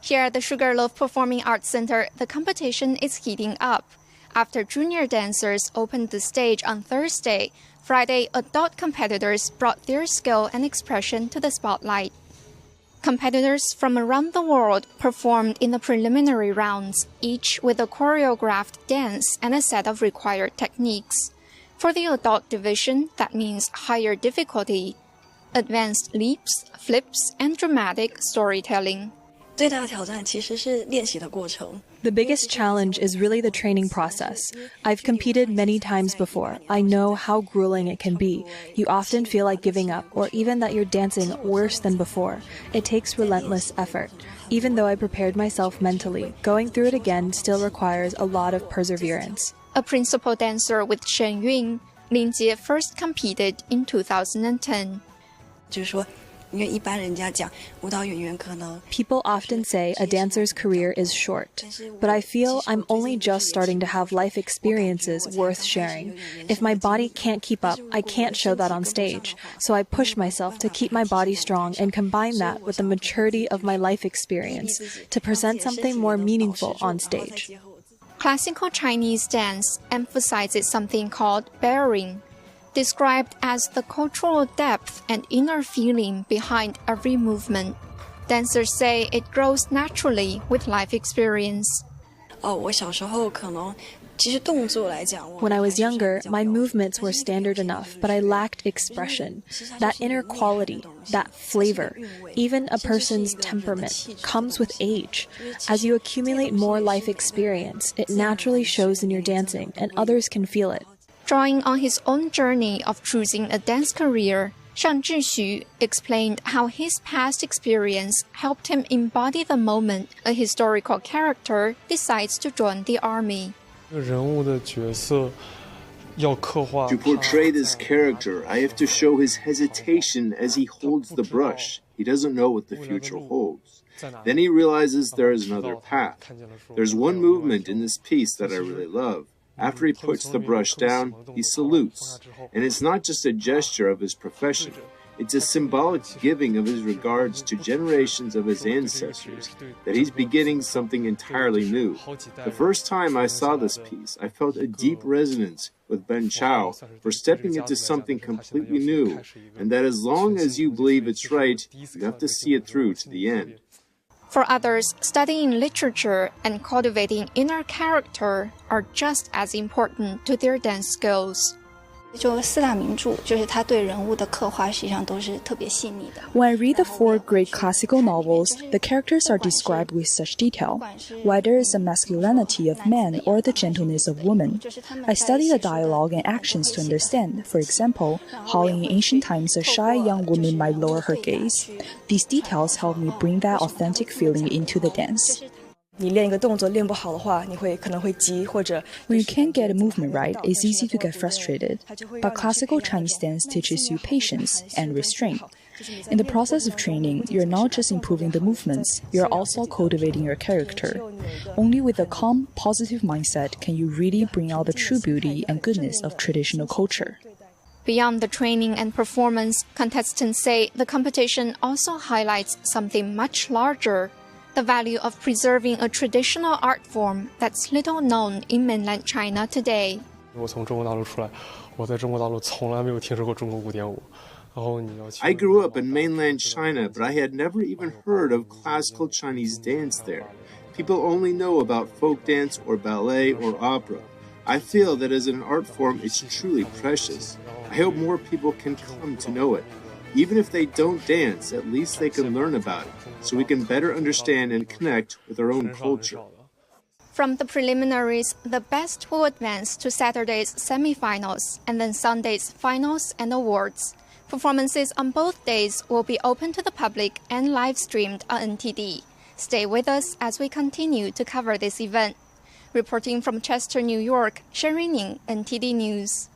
Here at the Sugarloaf Performing Arts Center, the competition is heating up. After junior dancers opened the stage on Thursday, Friday, adult competitors brought their skill and expression to the spotlight. Competitors from around the world performed in the preliminary rounds, each with a choreographed dance and a set of required techniques. For the adult division, that means higher difficulty, advanced leaps, flips, and dramatic storytelling. The biggest challenge is really the training process. I've competed many times before. I know how grueling it can be. You often feel like giving up, or even that you're dancing worse than before. It takes relentless effort. Even though I prepared myself mentally, going through it again still requires a lot of perseverance. A principal dancer with Shen Yun, Lin Jie first competed in 2010. People often say a dancer's career is short, but I feel I'm only just starting to have life experiences worth sharing. If my body can't keep up, I can't show that on stage. So I push myself to keep my body strong and combine that with the maturity of my life experience to present something more meaningful on stage. Classical Chinese dance emphasizes something called bearing, described as the cultural depth and inner feeling behind every movement. Dancers say it grows naturally with life experience. When I was younger, my movements were standard enough, but I lacked expression. That inner quality, that flavor, even a person's temperament comes with age. As you accumulate more life experience, it naturally shows in your dancing, and others can feel it. Drawing on his own journey of choosing a dance career, Shang Zhixu explained how his past experience helped him embody the moment a historical character decides to join the army. To portray this character, I have to show his hesitation as he holds the brush. He doesn't know what the future holds. Then he realizes there is another path. There's one movement in this piece that I really love. After he puts the brush down, he salutes. And it's not just a gesture of his profession. It's a symbolic giving of his regards to generations of his ancestors, that he's beginning something entirely new. The first time I saw this piece, I felt a deep resonance with Ben Chao for stepping into something completely new, and that as long as you believe it's right, you have to see it through to the end. For others, studying literature and cultivating inner character are just as important to their dance skills. When I read the 4 great classical novels, the characters are described with such detail, whether it's the masculinity of men or the gentleness of women. I study the dialogue and actions to understand, for example, how in ancient times a shy young woman might lower her gaze. These details help me bring that authentic feeling into the dance. When you can't get a movement right, it's easy to get frustrated. But classical Chinese dance teaches you patience and restraint. In the process of training, you're not just improving the movements, you're also cultivating your character. Only with a calm, positive mindset can you really bring out the true beauty and goodness of traditional culture. Beyond the training and performance, contestants say the competition also highlights something much larger: the value of preserving a traditional art form that's little known in mainland China today. I grew up in mainland China, but I had never even heard of classical Chinese dance there. People only know about folk dance or ballet or opera. I feel that as an art form, it's truly precious. I hope more people can come to know it. Even if they don't dance, at least they can learn about it, so we can better understand and connect with our own culture. From the preliminaries, the best will advance to Saturday's semifinals and then Sunday's finals and awards. Performances on both days will be open to the public and live-streamed on NTD. Stay with us as we continue to cover this event. Reporting from Chester, New York, Sherry Ning, NTD News.